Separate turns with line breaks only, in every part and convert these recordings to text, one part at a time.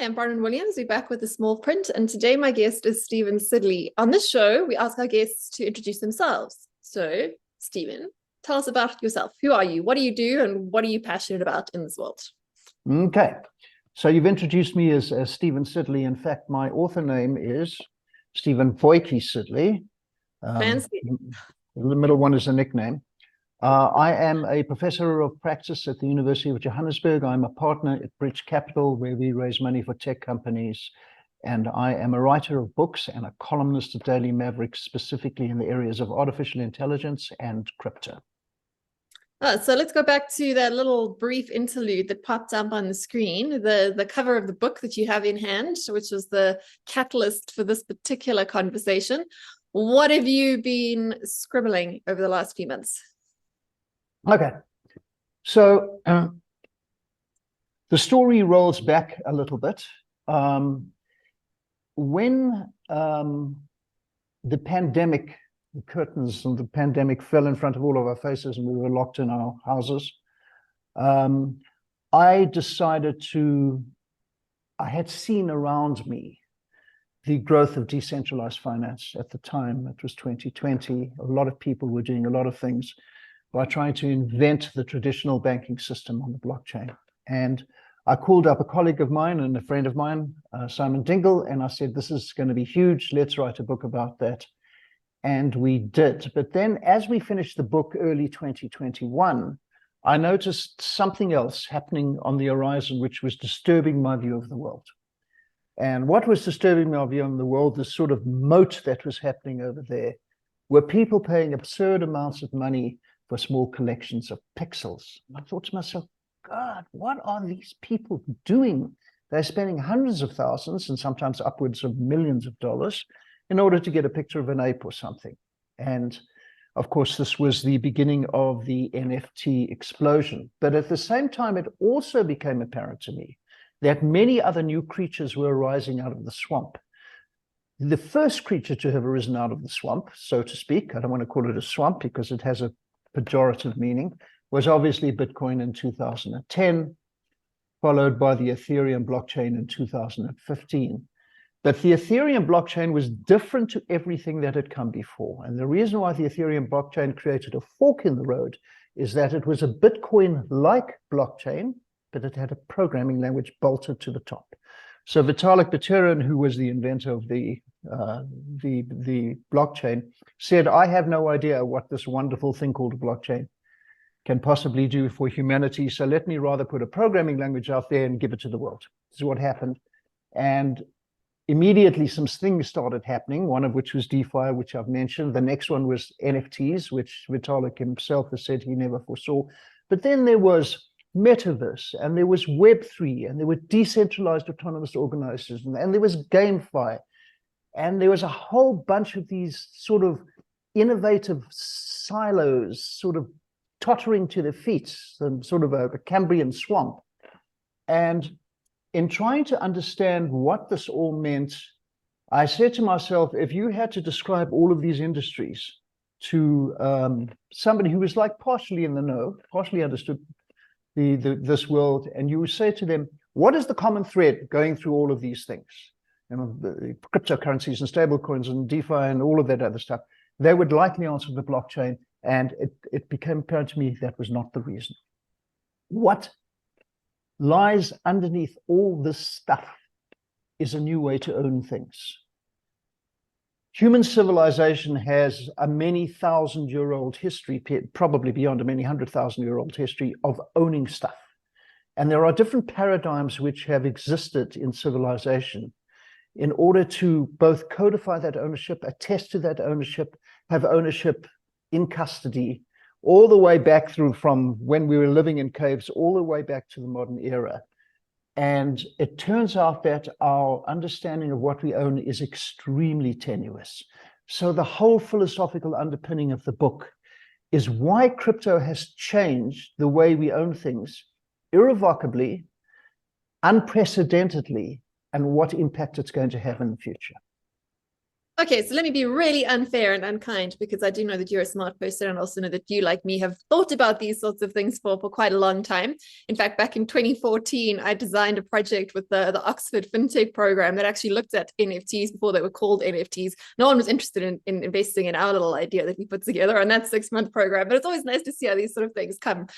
I'm Bronwyn Williams. We're back with a small print, and today my guest is Steven Sidley. On this show, we ask our guests to introduce themselves. So, Steven, tell us about yourself. Who are you? What do you do? And what are you passionate about in this world?
Okay. So you've introduced me as Steven Sidley. In fact, my author name is Stephen Voiki Sidley.
Fancy.
The middle one is a nickname. I am a professor of practice at the University of Johannesburg. I'm a partner at Bridge Capital, where we raise money for tech companies. And I am a writer of books and a columnist at Daily Maverick, specifically in the areas of artificial intelligence and crypto.
So let's go back to that little brief interlude that popped up on the screen, the cover of the book that you have in hand, which was the catalyst for this particular conversation. What have you been scribbling over the last few months?
Okay, so the story rolls back a little bit. When the pandemic, the curtains and the pandemic fell in front of all of our faces and we were locked in our houses, I decided I had seen around me the growth of decentralized finance at the time. It was 2020. A lot of people were doing a lot of things by trying to invent the traditional banking system on the blockchain. And I called up a colleague of mine and a friend of mine, Simon Dingle, and I said, this is going to be huge. Let's write a book about that. And we did. But then as we finished the book early 2021, I noticed something else happening on the horizon, which was disturbing my view of the world. And what was disturbing my view of the world, this sort of moat that was happening over there, were people paying absurd amounts of money for small collections of pixels. I thought to myself, God, what are these people doing? They're spending hundreds of thousands and sometimes upwards of millions of dollars in order to get a picture of an ape or something. And of course, this was the beginning of the NFT explosion. But at the same time, it also became apparent to me that many other new creatures were arising out of the swamp. The first creature to have arisen out of the swamp, so to speak, I don't want to call it a swamp because it has a pejorative meaning, was obviously Bitcoin in 2010, followed by the Ethereum blockchain in 2015. But the Ethereum blockchain was different to everything that had come before. And the reason why the Ethereum blockchain created a fork in the road is that it was a Bitcoin-like blockchain, but it had a programming language bolted to the top. So Vitalik Buterin, who was the inventor of the blockchain, said, I have no idea what this wonderful thing called a blockchain can possibly do for humanity. So let me rather put a programming language out there and give it to the world. This is what happened. And immediately some things started happening, one of which was DeFi, which I've mentioned. The next one was NFTs, which Vitalik himself has said he never foresaw. But then there was Metaverse, and there was Web3, and there were decentralized autonomous organizations, and there was GameFi, and there was a whole bunch of these sort of innovative silos sort of tottering to their feet, some sort of a Cambrian swamp. And in trying to understand what this all meant, I said to myself, if you had to describe all of these industries to somebody who was like partially in the know, partially understood this world, and you say to them, what is the common thread going through all of these things? You know, the cryptocurrencies and stablecoins and DeFi and all of that other stuff, they would likely answer the blockchain. And it became apparent to me that was not the reason. What lies underneath all this stuff is a new way to own things. Human civilization has a many thousand-year-old history, probably beyond a many 100,000-year-old history of owning stuff. And there are different paradigms which have existed in civilization in order to both codify that ownership, attest to that ownership, have ownership in custody, all the way back through from when we were living in caves, all the way back to the modern era. And it turns out that our understanding of what we own is extremely tenuous. So the whole philosophical underpinning of the book is why crypto has changed the way we own things irrevocably, unprecedentedly, and what impact it's going to have in the future.
Okay, so let me be really unfair and unkind, because I do know that you're a smart person, and also know that you, like me, have thought about these sorts of things for quite a long time. In fact, back in 2014, I designed a project with the Oxford FinTech program that actually looked at NFTs before they were called NFTs. No one was interested in investing in our little idea that we put together on that 6-month program. But it's always nice to see how these sort of things come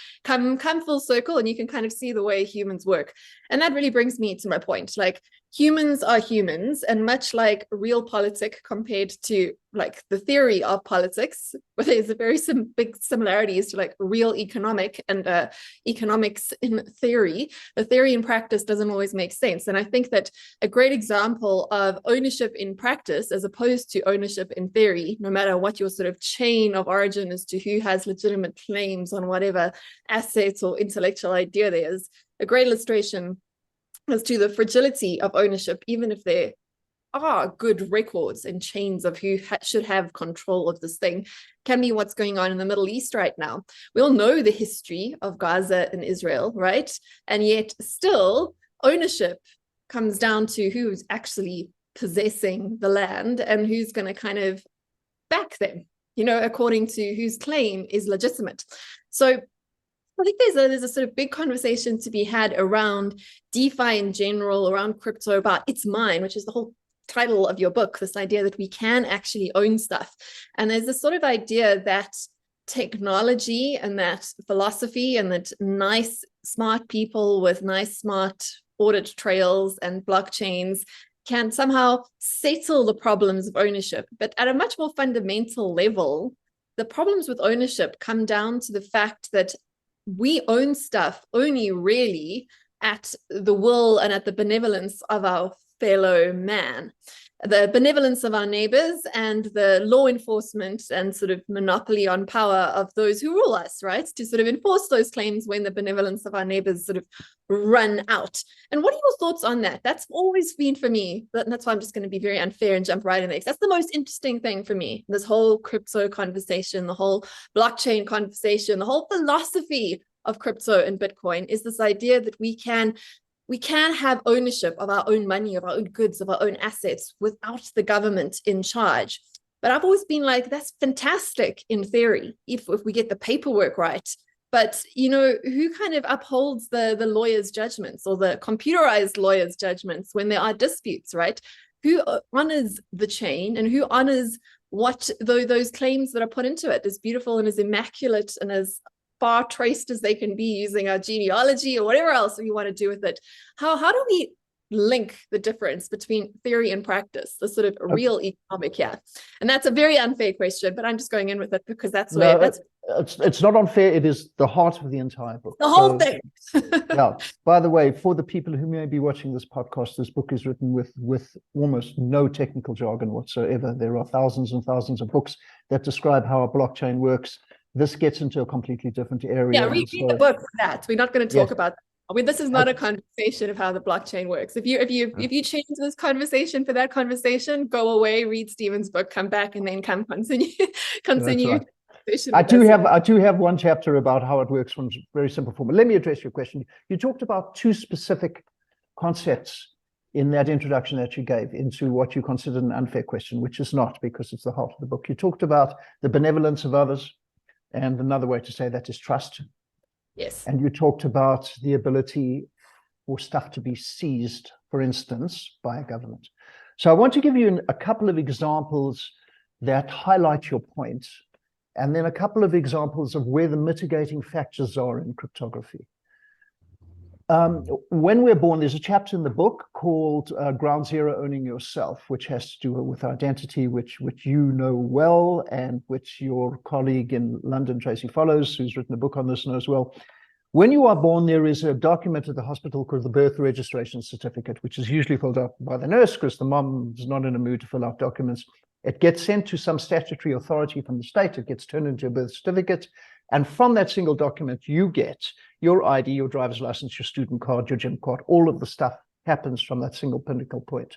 full circle, and you can kind of see the way humans work. And that really brings me to my point. Like, humans are humans, and much like real politics compared to like the theory of politics, where there's a very big similarities to like real economic and economics in theory, the theory in practice doesn't always make sense. And I think that a great example of ownership in practice as opposed to ownership in theory, no matter what your sort of chain of origin as to who has legitimate claims on whatever assets or intellectual idea there is, a great illustration as to the fragility of ownership, even if there are good records and chains of who should have control of this thing, can be what's going on in the Middle East right now. We all know the history of Gaza and Israel, right? And yet still ownership comes down to who's actually possessing the land and who's going to kind of back them, you know, according to whose claim is legitimate. So I think there's a sort of big conversation to be had around DeFi in general, around crypto, about it's mine, which is the whole title of your book, this idea that we can actually own stuff. And there's this sort of idea that technology and that philosophy and that nice, smart people with nice, smart audit trails and blockchains can somehow settle the problems of ownership. But at a much more fundamental level, the problems with ownership come down to the fact that we own stuff only really at the will and at the benevolence of our fellow man, the benevolence of our neighbors, and the law enforcement and sort of monopoly on power of those who rule us, right? To sort of enforce those claims when the benevolence of our neighbors sort of run out. And what are your thoughts on that? That's always been for me, that's why I'm just going to be very unfair and jump right in there. That's the most interesting thing for me, this whole crypto conversation, the whole blockchain conversation, the whole philosophy of crypto and Bitcoin is this idea that we can have ownership of our own money, of our own goods, of our own assets without the government in charge. But I've always been like, that's fantastic in theory, if we get the paperwork right. But, you know, who kind of upholds the lawyer's judgments or the computerized lawyer's judgments when there are disputes, right? Who honors the chain and who honors what those claims that are put into it, as beautiful and as immaculate and as far traced as they can be using our genealogy or whatever else we want to do with it. How do we link the difference between theory and practice, the sort of real economic? Yeah. And that's a very unfair question, but I'm just going in with it because that's where
it's not unfair. It is the heart of the entire book.
The whole thing.
Yeah. By the way, for the people who may be watching this podcast, this book is written with almost no technical jargon whatsoever. There are thousands and thousands of books that describe how a blockchain works. This gets into a completely different area.
Yeah, read the book for that. We're not going to talk about that. I mean, this is not a conversation of how the blockchain works. If you change this conversation for that conversation, go away, read Steven's book, come back, and then continue. Right.
I do have one chapter about how it works from very simple form. Let me address your question. You talked about two specific concepts in that introduction that you gave into what you considered an unfair question, which is not, because it's the heart of the book. You talked about the benevolence of others, and another way to say that is trust.
Yes.
And you talked about the ability for stuff to be seized, for instance, by a government. So I want to give you a couple of examples that highlight your point, and then a couple of examples of where the mitigating factors are in cryptography. When we're born, there's a chapter in the book called Ground Zero, Owning Yourself, which has to do with identity, which you know well, and which your colleague in London, Tracy Follows, who's written a book on this, knows well. When you are born, there is a document at the hospital called the birth registration certificate, which is usually filled out by the nurse because the mom is not in a mood to fill out documents. It gets sent to some statutory authority from the state. It gets turned into a birth certificate. And from that single document, you get your ID, your driver's license, your student card, your gym card. All of the stuff happens from that single pinnacle point.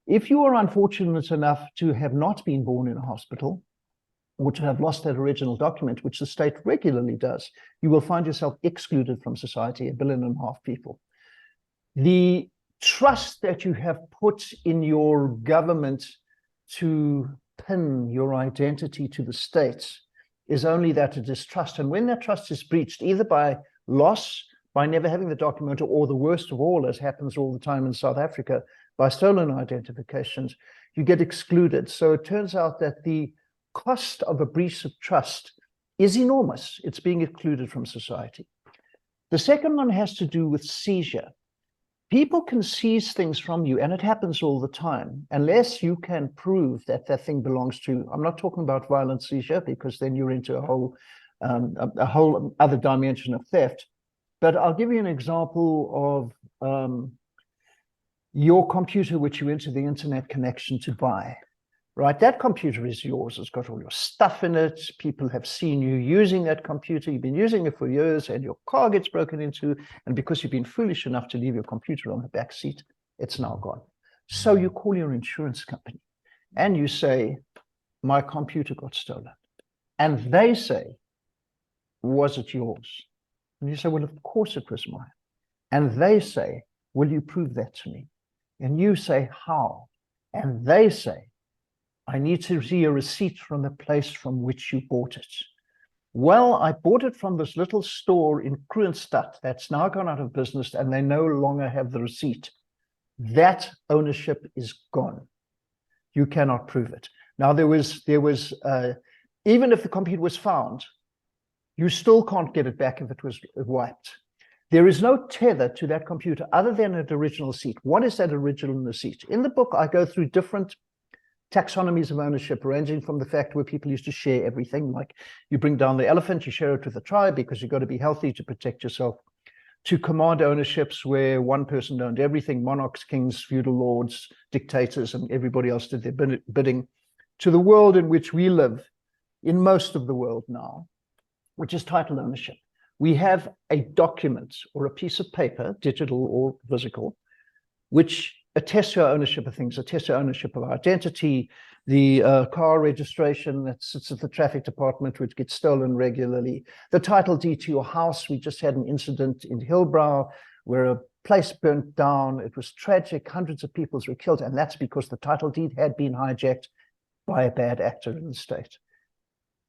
If you are unfortunate enough to have not been born in a hospital, or to have lost that original document, which the state regularly does, you will find yourself excluded from society, 1.5 billion people. The trust that you have put in your government to pin your identity to the state is only that it is trust. And when that trust is breached, either by loss, by never having the document, or the worst of all, as happens all the time in South Africa, by stolen identifications, you get excluded. So it turns out that the cost of a breach of trust is enormous. It's being excluded from society. The second one has to do with seizure. People can seize things from you, and it happens all the time, unless you can prove that that thing belongs to you. I'm not talking about violent seizure, because then you're into a whole other dimension of theft. But I'll give you an example of your computer, which you enter the internet connection to buy. Right, that computer is yours. It's got all your stuff in it. People have seen you using that computer. You've been using it for years, and your car gets broken into. And because you've been foolish enough to leave your computer on the back seat, it's now gone. So you call your insurance company and you say, my computer got stolen. And they say, was it yours? And you say, well, of course it was mine. And they say, will you prove that to me? And you say, how? And they say, I need to see a receipt from the place from which you bought it. Well, I bought it from this little store in Kroonstad that's now gone out of business, and they no longer have the receipt. That ownership is gone. You cannot prove it. Now, there was even if the computer was found, you still can't get it back if it was wiped. There is no tether to that computer other than an original receipt. What is that original receipt? In the book, I go through different taxonomies of ownership, ranging from the fact where people used to share everything, like you bring down the elephant, you share it with the tribe because you've got to be healthy to protect yourself, to command ownerships where one person owned everything, monarchs, kings, feudal lords, dictators, and everybody else did their bidding, to the world in which we live, in most of the world now, which is title ownership. We have a document or a piece of paper, digital or physical, which attests to our ownership of things, attests to ownership of our identity, the car registration that sits at the traffic department, which gets stolen regularly, the title deed to your house. We just had an incident in Hillbrow where a place burnt down. It was tragic. Hundreds of people were killed, and that's because the title deed had been hijacked by a bad actor in the state.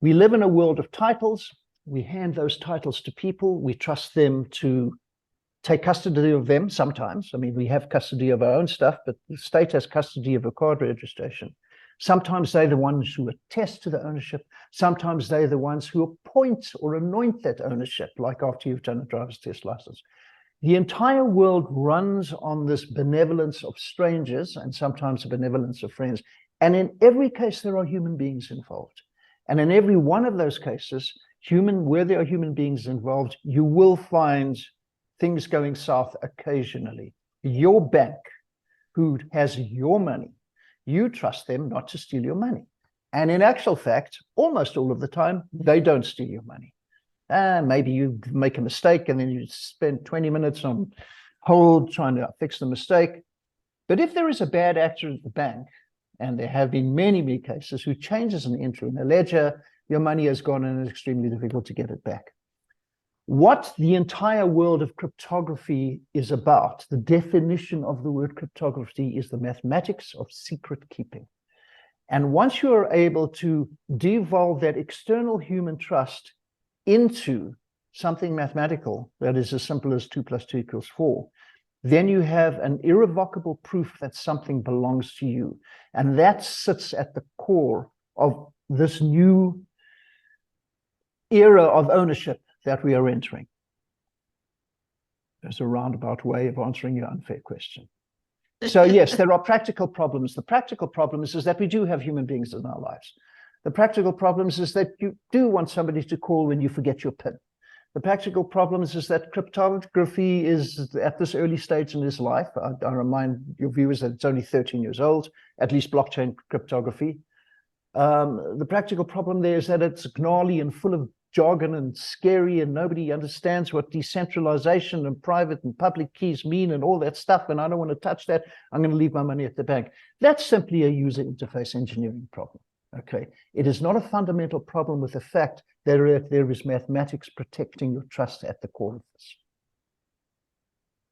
We live in a world of titles. We hand those titles to people. We trust them to take custody of them sometimes. I mean, we have custody of our own stuff, but the state has custody of a card registration. Sometimes they're the ones who attest to the ownership. Sometimes they're the ones who appoint or anoint that ownership, like after you've done a driver's test license. The entire world runs on this benevolence of strangers and sometimes the benevolence of friends. And in every case, there are human beings involved. And in every one of those cases, where there are human beings involved, you will find things going south occasionally. Your bank, who has your money, you trust them not to steal your money. And in actual fact, almost all of the time, they don't steal your money. Maybe you make a mistake and then you spend 20 minutes on hold trying to fix the mistake. But if there is a bad actor at the bank, and there have been many, many cases, who changes an entry in a ledger, your money has gone and it's extremely difficult to get it back. What the entire world of cryptography is about, the definition of the word cryptography, is the mathematics of secret keeping. And once you are able to devolve that external human trust into something mathematical that is as simple as 2 + 2 = 4, then you have an irrevocable proof that something belongs to you. And that sits at the core of this new era of ownership that we are entering. There's a roundabout way of answering your unfair question. So yes, there are practical problems. The practical problem is that we do have human beings in our lives. The practical problem is that you do want somebody to call when you forget your PIN. The practical problem is that cryptography is at this early stage in its life. I remind your viewers that it's only 13 years old, at least blockchain cryptography. The practical problem there is that it's gnarly and full of jargon and scary, and nobody understands what decentralization and private and public keys mean and all that stuff, and I don't want to touch that. I'm going to leave my money at the bank. That's simply a user interface engineering problem. Okay, it is not a fundamental problem with the fact that there is mathematics protecting your trust at the core of this.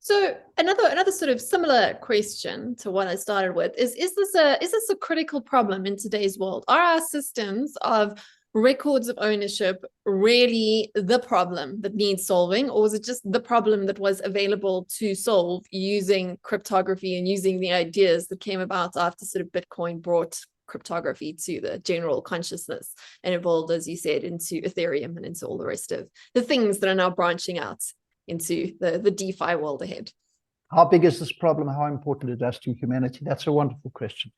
So another sort of similar question to what I started with is this a critical problem in today's world? Are our systems of records of ownership really the problem that needs solving, or is it just the problem that was available to solve using cryptography and using the ideas that came about after sort of Bitcoin brought cryptography to the general consciousness and evolved, as you said, into Ethereum and into all the rest of the things that are now branching out into the DeFi world ahead?
How big is this problem? How important it is to humanity? That's a wonderful question.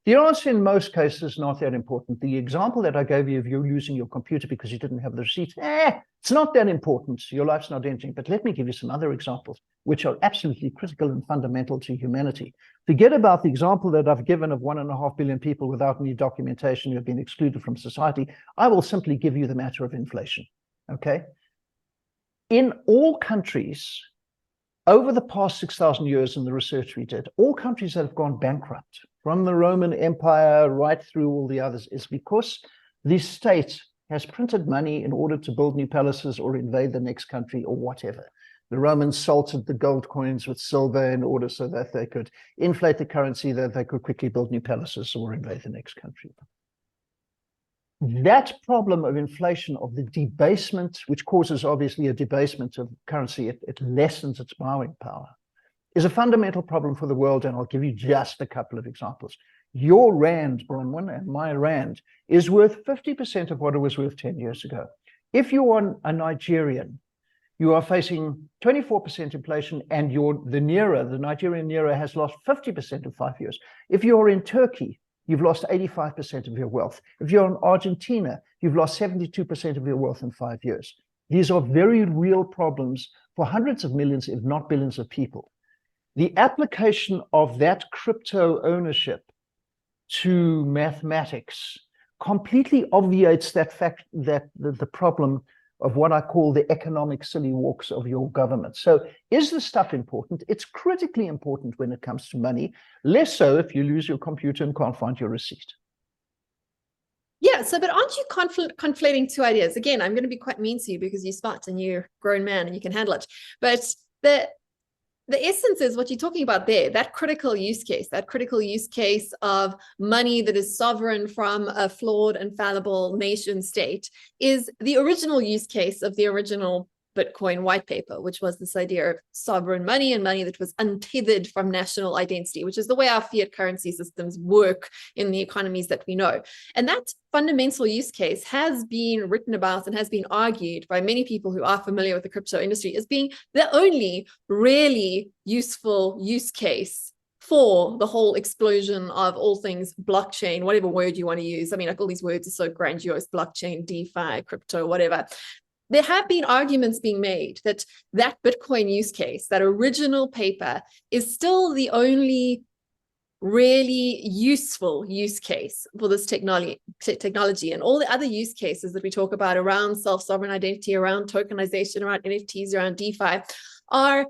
The answer in most cases is not that important. The example that I gave you of you losing your computer because you didn't have the receipt, it's not that important. Your life's not ending. But let me give you some other examples which are absolutely critical and fundamental to humanity. Forget about the example that I've given of 1.5 billion people without any documentation who have been excluded from society. I will simply give you the matter of inflation. Okay? In all countries, over the past 6,000 years in the research we did, all countries that have gone bankrupt, from the Roman Empire right through all the others, is because the state has printed money in order to build new palaces or invade the next country or whatever. The Romans salted the gold coins with silver in order so that they could inflate the currency, that they could quickly build new palaces or invade the next country. That problem of inflation, of the debasement, which causes obviously a debasement of currency, it lessens its borrowing power, is a fundamental problem for the world. And I'll give you just a couple of examples. Your rand, Bronwyn, and my rand is worth 50% of what it was worth 10 years ago. If you are a Nigerian, you are facing 24% inflation, and the Nigerian naira has lost 50% in 5 years. If you're in Turkey, you've lost 85% of your wealth. If you're in Argentina, you've lost 72% of your wealth in 5 years. These are very real problems for hundreds of millions, if not billions of people. The application of that crypto ownership to mathematics completely obviates that fact, that the problem of what I call the economic silly walks of your government. So is this stuff important? It's critically important when it comes to money, less so if you lose your computer and can't find your receipt.
Yeah, so but aren't you conflating two ideas? Again, I'm going to be quite mean to you because you're smart and you're a grown man and you can handle it. But the essence is what you're talking about there, that critical use case of money that is sovereign from a flawed and fallible nation state, is the original use case of the original Bitcoin white paper, which was this idea of sovereign money and money that was untethered from national identity, which is the way our fiat currency systems work in the economies that we know. And that fundamental use case has been written about and has been argued by many people who are familiar with the crypto industry as being the only really useful use case for the whole explosion of all things blockchain, whatever word you want to use. I mean, like all these words are so grandiose: blockchain, DeFi, crypto, whatever. There have been arguments being made that Bitcoin use case, that original paper, is still the only really useful use case for this technology, and all the other use cases that we talk about around self-sovereign identity, around tokenization, around NFTs, around DeFi, are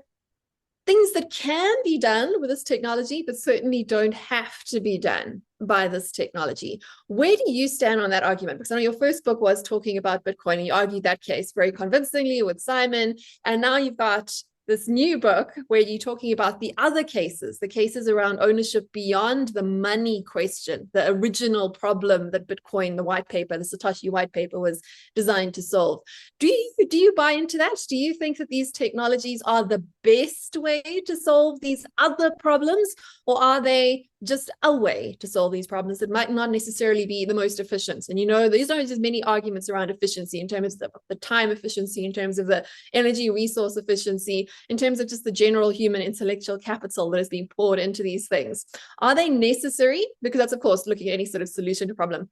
things that can be done with this technology, but certainly don't have to be done by this technology. Where do you stand on that argument? Because I know your first book was talking about Bitcoin, and you argued that case very convincingly with Simon, and now you've got this new book where you're talking about the other cases, the cases around ownership beyond the money question, the original problem that Bitcoin, the white paper, the Satoshi white paper, was designed to solve. Do you buy into that? Do you think that these technologies are the best way to solve these other problems, or are they just a way to solve these problems that might not necessarily be the most efficient? And there's not just many arguments around efficiency in terms of the time efficiency, in terms of the energy resource efficiency, in terms of just the general human intellectual capital that is being poured into these things. Are they necessary? Because that's, of course, looking at any sort of solution to problem,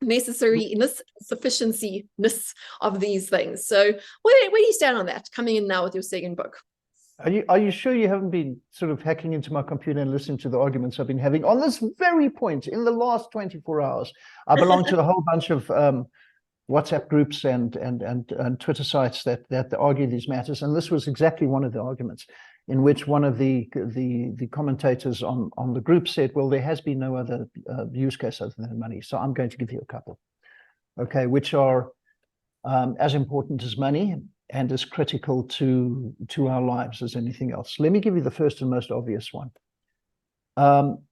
necessariness, sufficiency-ness of these things. So where do you stand on that, coming in now with your second book?
Are you sure you haven't been sort of hacking into my computer and listening to the arguments I've been having on this very point in the last 24 hours? I belong to a whole bunch of WhatsApp groups and Twitter sites that argue these matters, and this was exactly one of the arguments, in which one of the commentators on the group said, well, there has been no other use case other than money, so I'm going to give you a couple, okay, which are as important as money and as critical to our lives as anything else. Let me give you the first and most obvious one.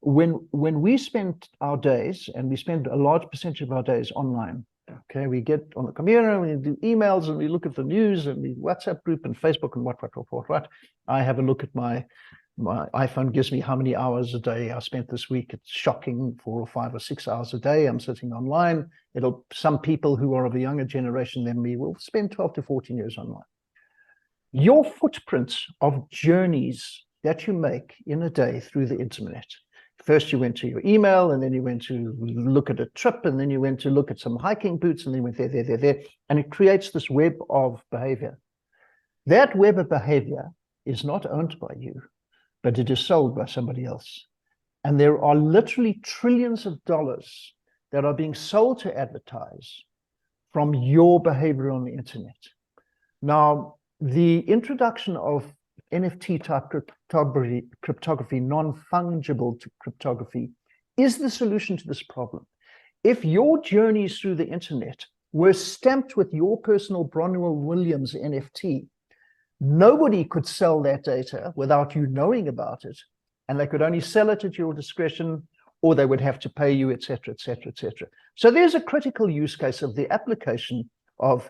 When we spend our days, and we spend a large percentage of our days online, okay, we get on the computer and we do emails and we look at the news and the WhatsApp group and Facebook and what, right? I have a look at my iPhone, gives me how many hours a day I spent this week. It's shocking, 4 or 5 or 6 hours a day. I'm sitting online. Some people who are of a younger generation than me will spend 12 to 14 years online. Your footprints of journeys that you make in a day through the internet. First, you went to your email, and then you went to look at a trip, and then you went to look at some hiking boots, and then you went there, and it creates this web of behavior. That web of behavior is not owned by you, but it is sold by somebody else. And there are literally trillions of dollars that are being sold to advertise from your behavior on the internet. Now, the introduction of NFT type cryptography, non-fungible cryptography, is the solution to this problem. If your journeys through the internet were stamped with your personal Bronwyn Williams NFT, nobody could sell that data without you knowing about it, and they could only sell it at your discretion, or they would have to pay you, etc., etc., etc. So there's a critical use case of the application of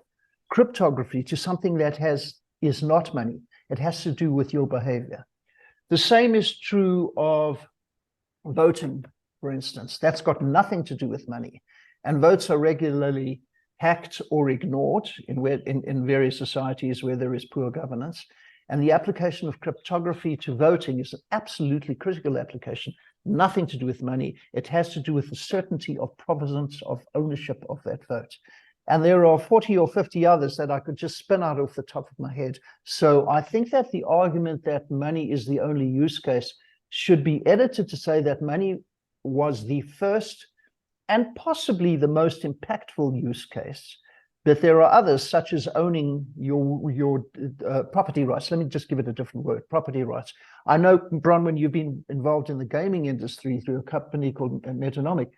cryptography to something that is not money. It has to do with your behavior. The same is true of voting, for instance. That's got nothing to do with money. And votes are regularly hacked or ignored in various societies where there is poor governance. And the application of cryptography to voting is an absolutely critical application, nothing to do with money. It has to do with the certainty of provenance of ownership of that vote. And there are 40 or 50 others that I could just spin out off the top of my head. So I think that the argument that money is the only use case should be edited to say that money was the first and possibly the most impactful use case. But there are others, such as owning your property rights. Let me just give it a different word, property rights. I know, Bronwyn, you've been involved in the gaming industry through a company called Metanomic.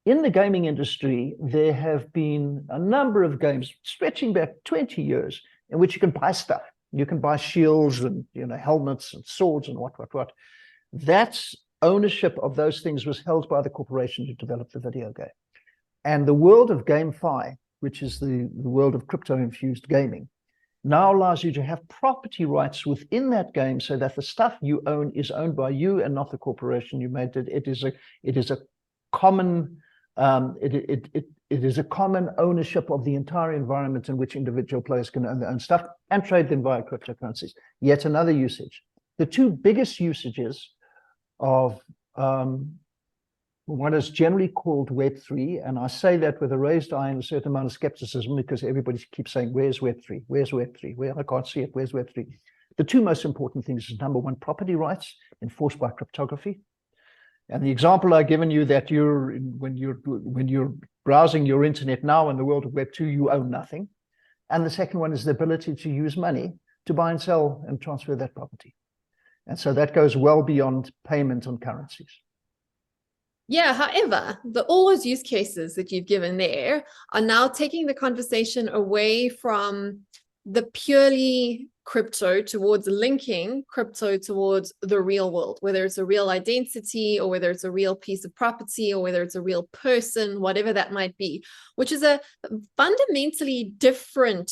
In the gaming industry, there have been a number of games stretching back 20 years in which you can buy stuff. You can buy shields and helmets and swords and what. That's ownership of those things was held by the corporation who developed the video game. And the world of GameFi, which is the world of crypto-infused gaming, now allows you to have property rights within that game so that the stuff you own is owned by you and not the corporation you made it. It is a common ownership of the entire environment in which individual players can own their own stuff and trade them via cryptocurrencies. Yet another usage. The two biggest usages of what is generally called Web3, and I say that with a raised eye and a certain amount of skepticism because everybody keeps saying, where's Web3? Where's Web3? Well, I can't see it. Where's Web3? The two most important things is, number one, property rights enforced by cryptography. And the example I've given you that when you're browsing your internet now in the world of Web 2, you own nothing. And the second one is the ability to use money to buy and sell and transfer that property. And so that goes well beyond payment on currencies.
Yeah, however, all those use cases that you've given there are now taking the conversation away from the purely crypto towards linking crypto towards the real world, whether it's a real identity or whether it's a real piece of property or whether it's a real person, whatever that might be, which is a fundamentally different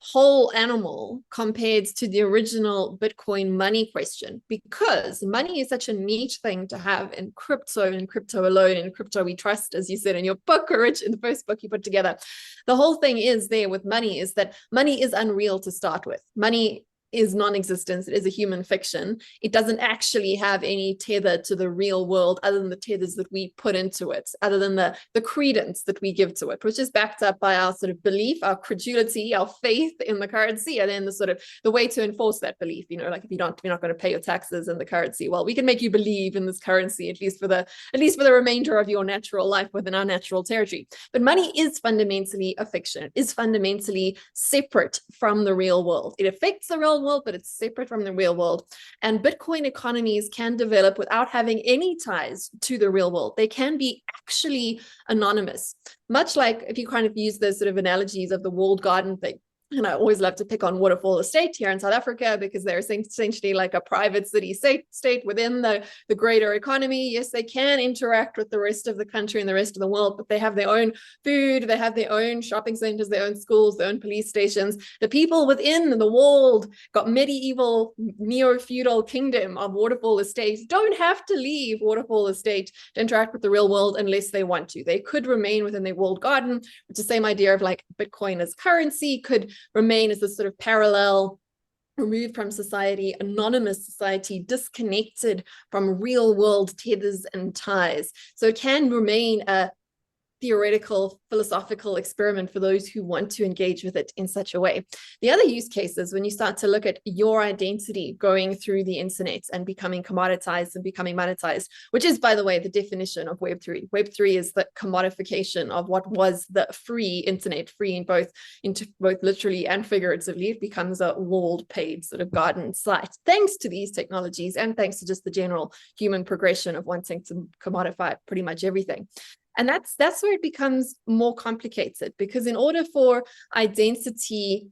whole animal compared to the original Bitcoin money question, because money is such a niche thing to have in crypto and crypto alone and crypto we trust, as you said in your book, or Rich, in the first book you put together. The whole thing is there with money is that money is unreal to start with. Money is non-existence. It is a human fiction. It doesn't actually have any tether to the real world other than the tethers that we put into it, other than the credence that we give to it, which is backed up by our sort of belief, our credulity, our faith in the currency, and then the sort of the way to enforce that belief. Like if you're not going to pay your taxes in the currency, well, we can make you believe in this currency at least for the remainder of your natural life within our natural territory. But money is fundamentally a fiction. It is fundamentally separate from the real world. It affects the real virtual world, but it's separate from the real world. And Bitcoin economies can develop without having any ties to the real world. They can be actually anonymous, much like if you kind of use those sort of analogies of the walled garden thing. And I always love to pick on Waterfall Estate here in South Africa because they're essentially like a private city state within the greater economy. Yes, they can interact with the rest of the country and the rest of the world, but they have their own food, they have their own shopping centers, their own schools, their own police stations. The people within the walled, got medieval, neo-feudal kingdom of Waterfall Estate don't have to leave Waterfall Estate to interact with the real world unless they want to. They could remain within their walled garden, which is the same idea of like Bitcoin as currency, could remain as this sort of parallel, removed from society, anonymous society, disconnected from real world tethers and ties. So it can remain a theoretical, philosophical experiment for those who want to engage with it in such a way. The other use cases, when you start to look at your identity going through the internet and becoming commoditized and becoming monetized, which is, by the way, the definition of Web3. Web3 is the commodification of what was the free internet, free in both literally and figuratively. It becomes a walled, paid sort of garden site, thanks to these technologies and thanks to just the general human progression of wanting to commodify pretty much everything. And that's where it becomes more complicated, because in order for identity,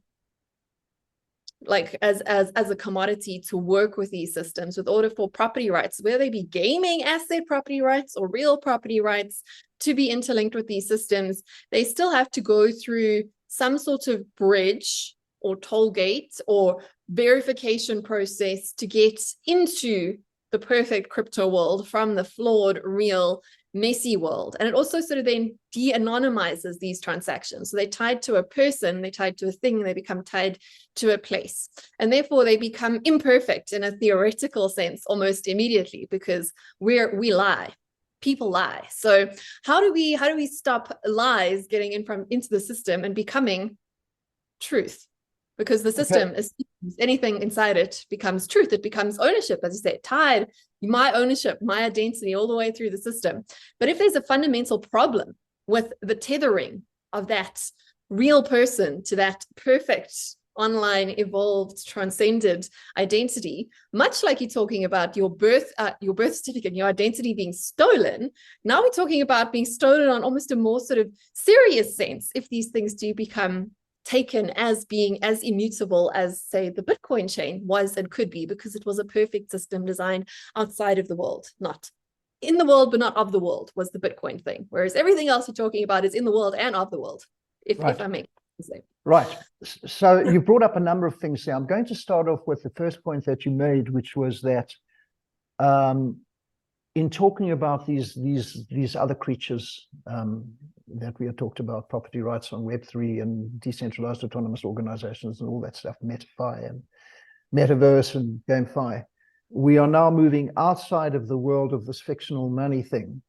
like as a commodity, to work with these systems, in order for property rights, whether they be gaming asset property rights or real property rights, to be interlinked with these systems, they still have to go through some sort of bridge or toll gate or verification process to get into the perfect crypto world from the flawed, real, messy world. And it also sort of then de-anonymizes these transactions. So they're tied to a person, they're tied to a thing, they become tied to a place. And therefore they become imperfect in a theoretical sense almost immediately, because we lie. People lie. So how do we stop lies getting into the system and becoming truth? Because the system is anything inside it becomes truth. It becomes ownership, as you say, tied my ownership, my identity all the way through the system. But if there's a fundamental problem with the tethering of that real person to that perfect online evolved transcended identity, much like you're talking about your birth certificate, your identity being stolen, now we're talking about being stolen on almost a more sort of serious sense if these things do become taken as being as immutable as, say, the Bitcoin chain was and could be, because it was a perfect system designed outside of the world, not in the world, but not of the world, was the Bitcoin thing. Whereas everything else you're talking about is in the world and of the world, if I make sense.
Right. So you brought up a number of things there. I'm going to start off with the first point that you made, which was that in talking about these other creatures that we had talked about, property rights on Web3 and decentralized autonomous organizations and all that stuff, MetaFi and Metaverse and GameFi, we are now moving outside of the world of this fictional money thing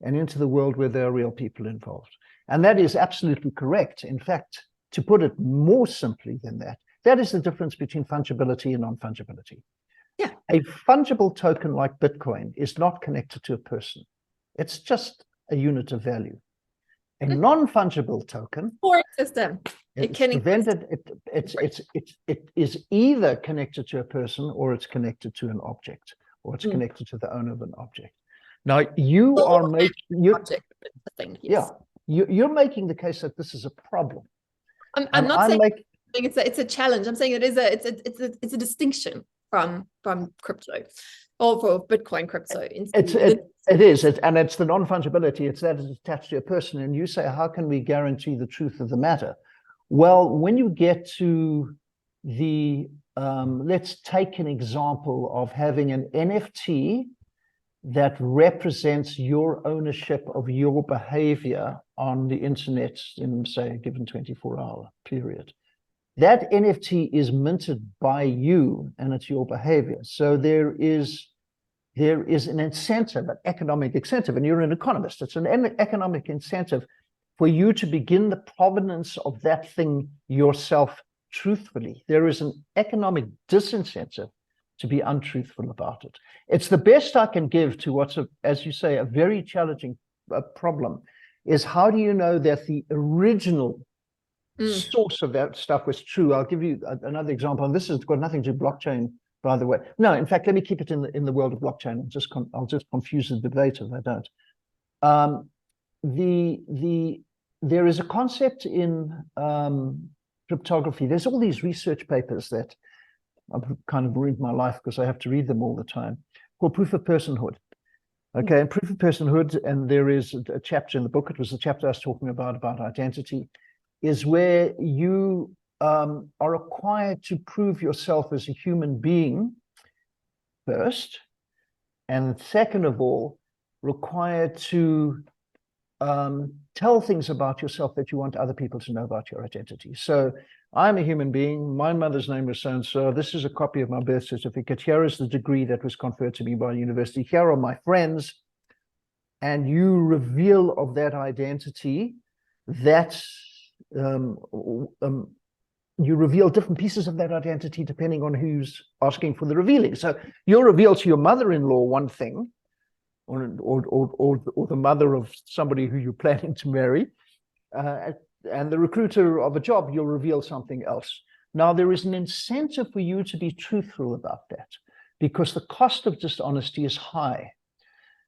and into the world where there are real people involved. And that is absolutely correct. In fact, to put it more simply than that, that is the difference between fungibility and non-fungibility.
Yeah.
A fungible token like Bitcoin is not connected to a person. It's just a unit of value. A non-fungible token,
or system,
it is either connected to a person, or it's connected to an object, or it's connected to the owner of an object. Now you are making
object thing.
Yes. Yeah, you're making the case that this is a problem.
I'm not saying it's a challenge. I'm saying it's a distinction from crypto, or for Bitcoin crypto.
It is, and it's the non-fungibility. It's that it's attached to a person. And you say, how can we guarantee the truth of the matter? Well, when you get to the, let's take an example of having an NFT that represents your ownership of your behavior on the internet in, say, a given 24-hour period. That NFT is minted by you, and it's your behavior. So there is an incentive, an economic incentive, and you're an economist. It's an economic incentive for you to begin the provenance of that thing yourself truthfully. There is an economic disincentive to be untruthful about it. It's the best I can give to what's, as you say, a very challenging problem, is how do you know that the original source of that stuff was true. I'll give you another example, and this has got nothing to do with blockchain, by the way. No, in fact, let me keep it in the world of blockchain. I'll just confuse the debate if I don't. There is a concept in cryptography. There's all these research papers that I've kind of ruined my life because I have to read them all the time, called proof of personhood. Okay, and proof of personhood, and there is a chapter in the book, it was the chapter I was talking about identity, is where you are required to prove yourself as a human being first, and second of all, required to tell things about yourself that you want other people to know about your identity. So I'm a human being, my mother's name was so-and-so, this is a copy of my birth certificate, here is the degree that was conferred to me by university, here are my friends, and you reveal of that identity that you reveal different pieces of that identity depending on who's asking for the revealing. So you'll reveal to your mother-in-law one thing, or the mother of somebody who you're planning to marry, and the recruiter of a job, you'll reveal something else. Now, there is an incentive for you to be truthful about that because the cost of dishonesty is high.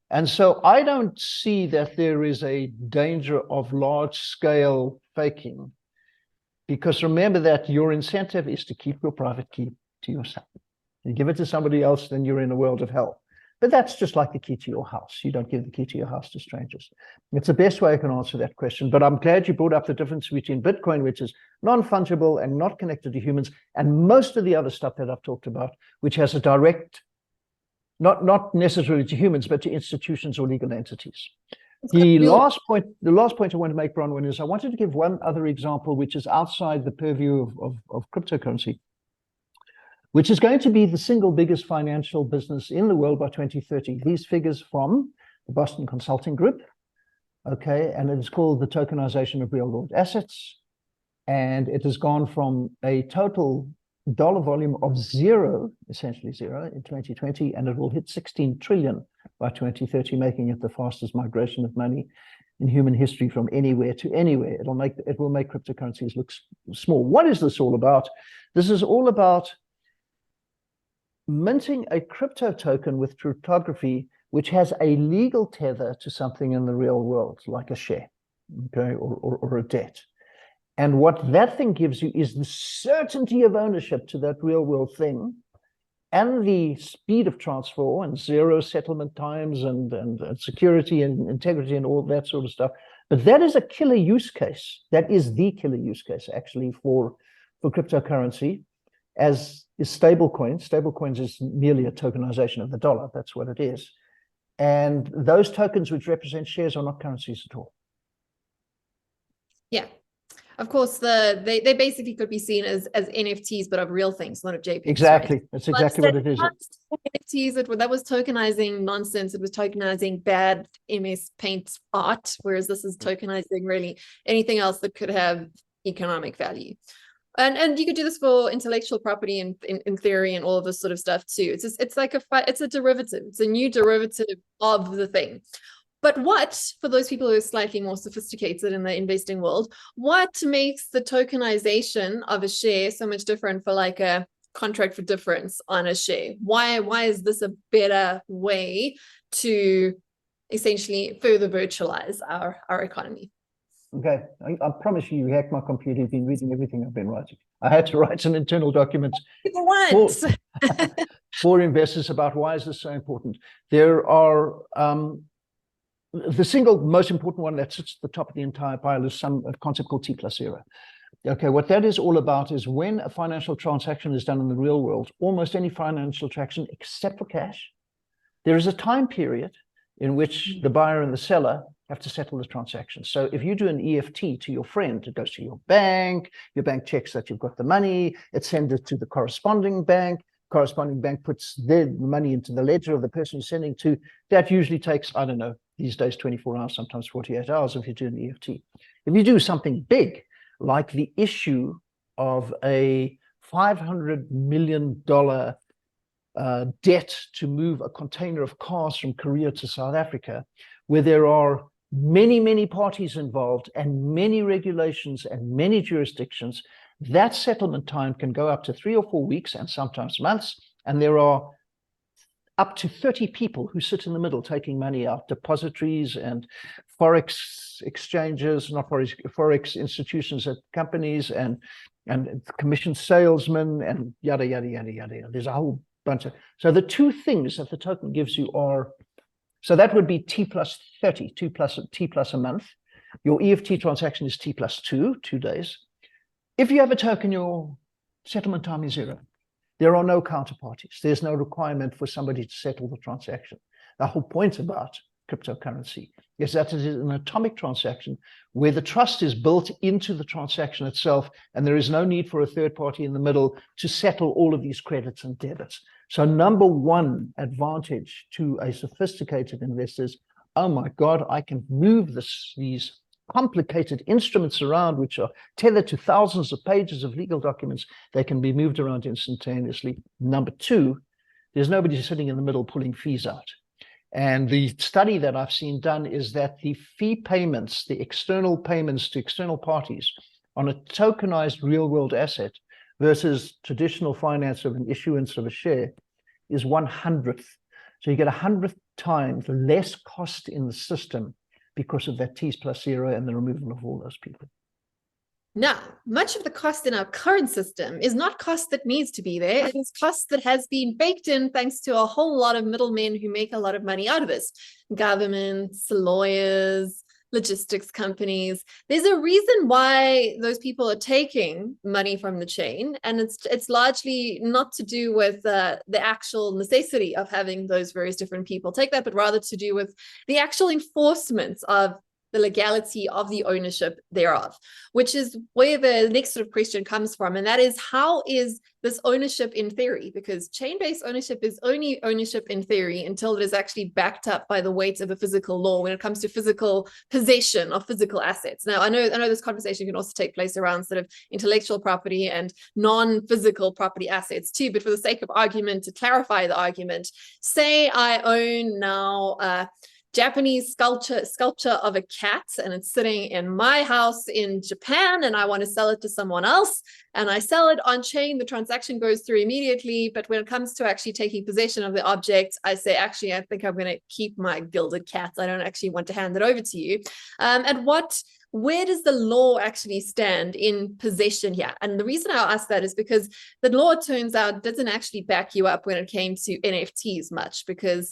And so I don't see that there is a danger of large-scale faking, because remember that your incentive is to keep your private key to yourself. You give it to somebody else, then you're in a world of hell. But that's just like the key to your house. You don't give the key to your house to strangers. It's the best way I can answer that question. But I'm glad you brought up the difference between Bitcoin, which is non-fungible and not connected to humans, and most of the other stuff that I've talked about, which has a direct, not necessarily to humans, but to institutions or legal entities. The last point I want to make, Bronwyn, is I wanted to give one other example, which is outside the purview of cryptocurrency, which is going to be the single biggest financial business in the world by 2030. These figures from the Boston Consulting Group, okay, and it is called the tokenization of real-world assets, and it has gone from a total dollar volume of zero, essentially zero, in 2020, and it will hit 16 trillion by 2030, making it the fastest migration of money in human history from anywhere to anywhere. It will make cryptocurrencies look small. What is this all about? This is all about minting a crypto token with cryptography, which has a legal tether to something in the real world, like a share, okay, or a debt. And what that thing gives you is the certainty of ownership to that real world thing, and the speed of transfer and zero settlement times and security and integrity and all that sort of stuff. But that is a killer use case. That is the killer use case, actually, for cryptocurrency, as is stablecoins. Stablecoins is merely a tokenization of the dollar. That's what it is. And those tokens which represent shares are not currencies at all.
Yeah. Of course, they basically could be seen as NFTs, but of real things, not of JPEGs.
Exactly.
Right?
That's exactly what it is.
NFTs, that was tokenizing nonsense. It was tokenizing bad MS Paint art, whereas this is tokenizing really anything else that could have economic value. And you could do this for intellectual property in theory and all of this sort of stuff too. It's like it's a derivative. It's a new derivative of the thing. But for those people who are slightly more sophisticated in the investing world, what makes the tokenization of a share so much different for like a contract for difference on a share? Why is this a better way to essentially further virtualize our economy?
Okay, I promise you hacked my computer. You've been reading everything I've been writing. I had to write some internal documents for investors about why is this so important. There are the single most important one that sits at the top of the entire pile is a concept called T+0. Okay, what that is all about is when a financial transaction is done in the real world, almost any financial transaction except for cash, there is a time period in which the buyer and the seller have to settle the transaction. So if you do an EFT to your friend, it goes to your bank checks that you've got the money, it sends it to the corresponding bank puts their money into the ledger of the person you're sending to. That usually takes, I don't know, these days 24 hours, sometimes 48 hours if you do an EFT. If you do something big, like the issue of a $500 million debt to move a container of cars from Korea to South Africa, where there are many, many parties involved and many regulations and many jurisdictions, that settlement time can go up to 3 or 4 weeks and sometimes months. And there are up to 30 people who sit in the middle taking money out, depositories and forex exchanges, not forex institutions at companies and commission salesmen and yada, yada, yada, yada. There's a whole bunch of, so the two things that the token gives you are, so that would be T plus 30, T plus a month. Your EFT transaction is T plus 2 days. If you have a token, your settlement time is 0. There are no counterparties. There's no requirement for somebody to settle the transaction. The whole point about cryptocurrency is that it is an atomic transaction where the trust is built into the transaction itself, and there is no need for a third party in the middle to settle all of these credits and debits. So number one advantage to a sophisticated investor is, oh my God, I can move these complicated instruments around, which are tethered to thousands of pages of legal documents. They can be moved around instantaneously. Number two, there's nobody sitting in the middle pulling fees out. And the study that I've seen done is that the fee payments, the external payments to external parties on a tokenized real-world asset versus traditional finance of an issuance of a share is 1/100th. So you get 100th times less cost in the system because of that T's plus 0 and the removal of all those people.
Now, much of the cost in our current system is not cost that needs to be there. It is cost that has been baked in thanks to a whole lot of middlemen who make a lot of money out of this. Governments, lawyers, logistics companies. There's a reason why those people are taking money from the chain, and it's largely not to do with the actual necessity of having those various different people take that, but rather to do with the actual enforcement of the legality of the ownership thereof, which is where the next sort of question comes from. And that is, how is this ownership in theory? Because chain-based ownership is only ownership in theory until it is actually backed up by the weight of a physical law when it comes to physical possession of physical assets. Now, I know this conversation can also take place around sort of intellectual property and non-physical property assets too, but for the sake of argument, to clarify the argument, say I own now Japanese sculpture of a cat, and it's sitting in my house in Japan, and I want to sell it to someone else, and I sell it on chain. The transaction goes through immediately, but when it comes to actually taking possession of the object, I say, actually, I think I'm going to keep my gilded cat. I don't actually want to hand it over to you. Where does the law actually stand in possession here? And the reason I ask that is because the law, it turns out, doesn't actually back you up when it came to NFTs much, because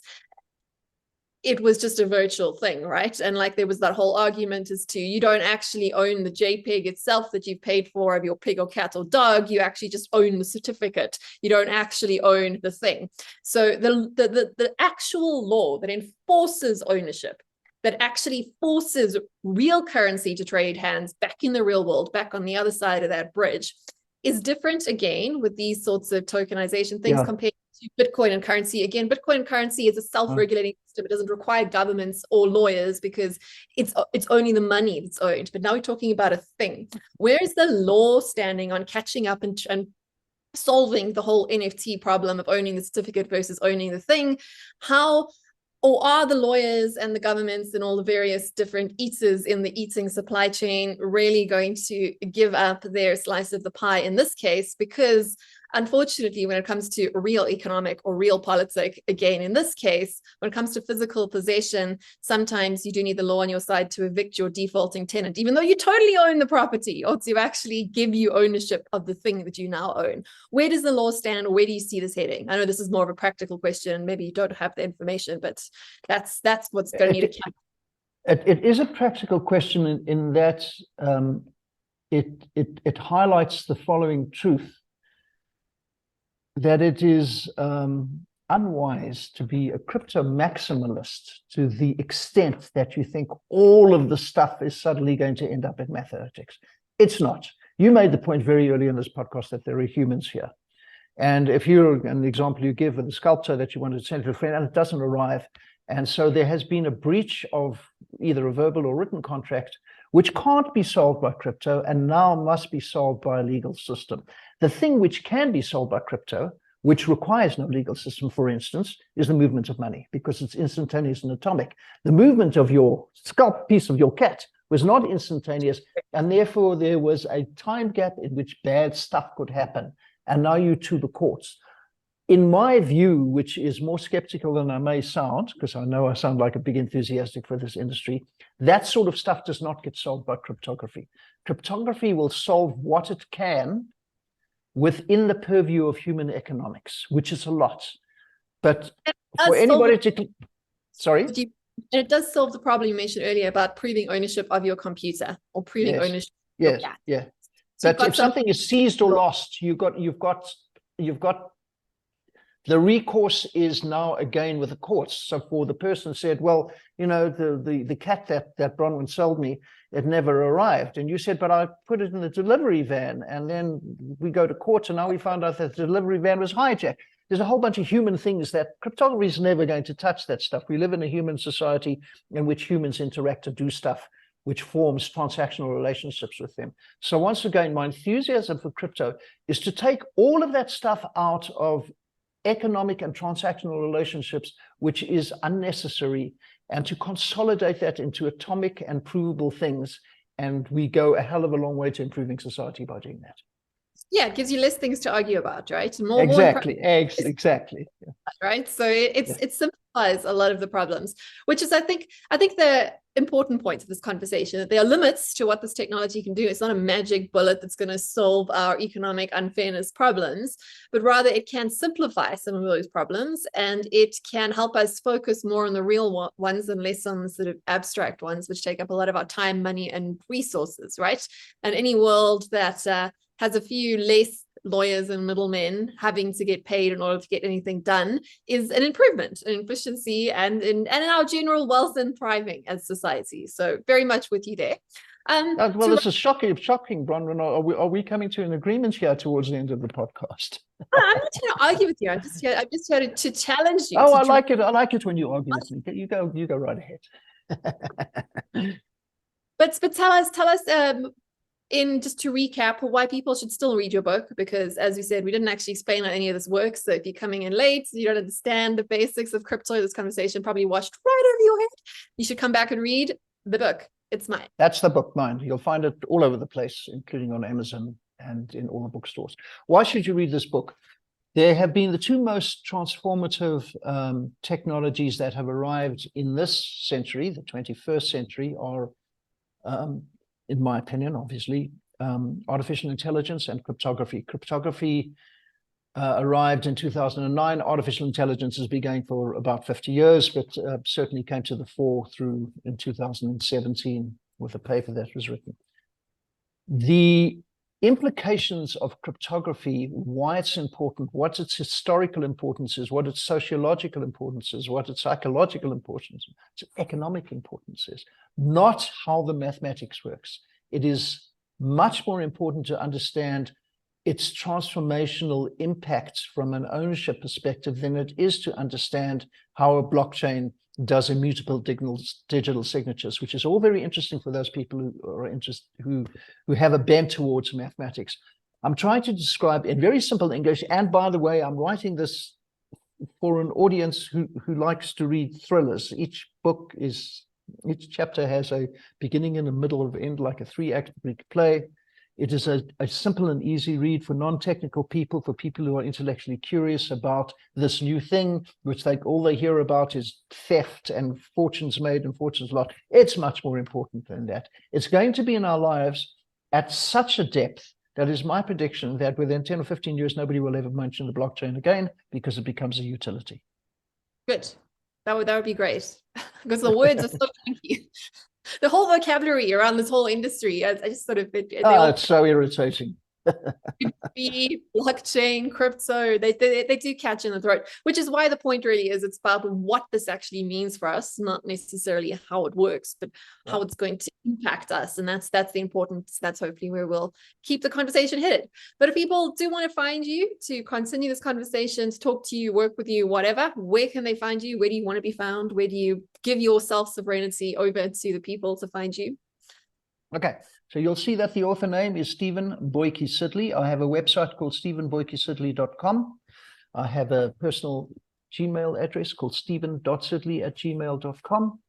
it was just a virtual thing, right? And like there was that whole argument as to, you don't actually own the JPEG itself that you've paid for of your pig or cat or dog. You actually just own the certificate. You don't actually own the thing. So the actual law that enforces ownership, that actually forces real currency to trade hands back in the real world, back on the other side of that bridge, is different again with these sorts of tokenization things compared to Bitcoin and currency. Again, Bitcoin and currency is a self-regulating system. It doesn't require governments or lawyers because it's only the money that's owned. But now we're talking about a thing. Where is the law standing on catching up and solving the whole NFT problem of owning the certificate versus owning the thing? How, or are the lawyers and the governments and all the various different eaters in the eating supply chain really going to give up their slice of the pie in this case? Because unfortunately, when it comes to real economic or real politics, again, in this case, when it comes to physical possession, sometimes you do need the law on your side to evict your defaulting tenant, even though you totally own the property, or to actually give you ownership of the thing that you now own. Where does the law stand? Where do you see this heading? I know this is more of a practical question. Maybe you don't have the information, but that's what's going to need to count.
It is a practical question in that it highlights the following truth, that it is unwise to be a crypto maximalist to the extent that you think all of the stuff is suddenly going to end up in mathematics. It's not. You made the point very early in this podcast that there are humans here. And if you're an example you give of the sculptor that you wanted to send to a friend and it doesn't arrive, and so there has been a breach of either a verbal or written contract, which can't be solved by crypto and now must be solved by a legal system. The thing which can be solved by crypto, which requires no legal system, for instance, is the movement of money, because it's instantaneous and atomic. The movement of your scalp piece of your cat was not instantaneous, and therefore there was a time gap in which bad stuff could happen. And now you to the courts. In my view, which is more skeptical than I may sound, because I know I sound like a big enthusiastic for this industry, that sort of stuff does not get solved by cryptography. Cryptography will solve what it can within the purview of human economics, which is a lot. But for anybody to... Sorry?
And it does solve the problem you mentioned earlier about proving ownership of your computer or proving ownership of your cat.
Yeah.
So
but if something is seized or lost, you've got the recourse is now again with the courts. So for the person said, well, you know, the cat that Bronwyn sold me, it never arrived. And you said, but I put it in the delivery van. And then we go to court, and now we found out that the delivery van was hijacked. There's a whole bunch of human things that cryptography is never going to touch that stuff. We live in a human society in which humans interact and do stuff, which forms transactional relationships with them. So once again, my enthusiasm for crypto is to take all of that stuff out of economic and transactional relationships, which is unnecessary, and to consolidate that into atomic and provable things. And we go a hell of a long way to improving society by doing that.
Yeah, it gives you less things to argue about, right?
Exactly.
Right. So it simplifies a lot of the problems, which is, I think the important point of this conversation, that there are limits to what this technology can do. It's not a magic bullet that's going to solve our economic unfairness problems, but rather it can simplify some of those problems, and it can help us focus more on the real ones and less on the sort of abstract ones, which take up a lot of our time, money, and resources, right? And any world that has a few less lawyers and middlemen having to get paid in order to get anything done is an improvement in efficiency and in our general wealth and thriving as society. So very much with you there.
Well, this is shocking, Bronwyn. Are we coming to an agreement here towards the end of the podcast?
I'm not going to argue with you. I'm just here to challenge you.
Oh, I like it. I like it when you argue with me. You go right ahead.
But tell us, just to recap, why people should still read your book, because as we said, we didn't actually explain how any of this works. So if you're coming in late, you don't understand the basics of crypto, this conversation probably washed right over your head. You should come back and read the book. It's mine.
That's the book, mine. You'll find it all over the place, including on Amazon and in all the bookstores. Why should you read this book? There have been the two most transformative technologies that have arrived in this century, the 21st century, are in my opinion, obviously, artificial intelligence and cryptography. Cryptography arrived in 2009. Artificial intelligence has been going for about 50 years, but certainly came to the fore in 2017 with a paper that was written. The implications of cryptography, why it's important, what its historical importance is, what its sociological importance is, what its psychological importance, its economic importance is, not how the mathematics works. It is much more important to understand its transformational impacts from an ownership perspective than it is to understand how a blockchain does immutable digital signatures, which is all very interesting for those people who are interested, who have a bent towards mathematics. I'm trying to describe in very simple English, and by the way, I'm writing this for an audience who likes to read thrillers. Each chapter has a beginning and a middle and end, like a 3-act play. It is a simple and easy read for non-technical people, for people who are intellectually curious about this new thing, which all they hear about is theft and fortunes made and fortunes lost. It's much more important than that. It's going to be in our lives at such a depth that is my prediction that within 10 or 15 years, nobody will ever mention the blockchain again, because it becomes a utility.
Good. That would be great, because the words are so funky. The whole vocabulary around this whole industry, I just sort of...
it's so irritating.
Blockchain, crypto, they do catch in the throat, which is why the point really is it's about what this actually means for us, not necessarily how it works, but how it's going to impact us. And that's the importance. That's hopefully where we'll keep the conversation headed. But if people do want to find you to continue this conversation, to talk to you, work with you, whatever, where can they find you? Where do you want to be found? Where do you give your self-sovereignty over to the people to find you?
Okay, so you'll see that the author name is Steven Sidley. I have a website called stevensidley.com. I have a personal Gmail address called steven.sidley@gmail.com.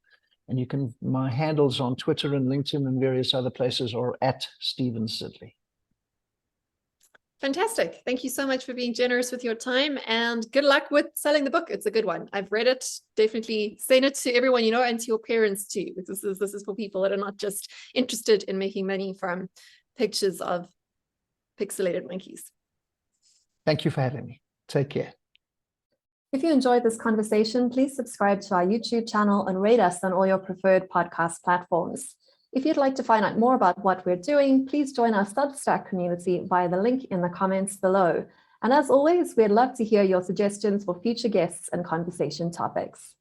And you can, my handles on Twitter and LinkedIn and various other places are @Steven Sidley.
Fantastic. Thank you so much for being generous with your time, and good luck with selling the book. It's a good one. I've read it. Definitely send it to everyone you know and to your parents too, because this is for people that are not just interested in making money from pictures of pixelated monkeys.
Thank you for having me. Take care.
If you enjoyed this conversation, please subscribe to our YouTube channel and rate us on all your preferred podcast platforms. If you'd like to find out more about what we're doing, please join our Substack community via the link in the comments below. And as always, we'd love to hear your suggestions for future guests and conversation topics.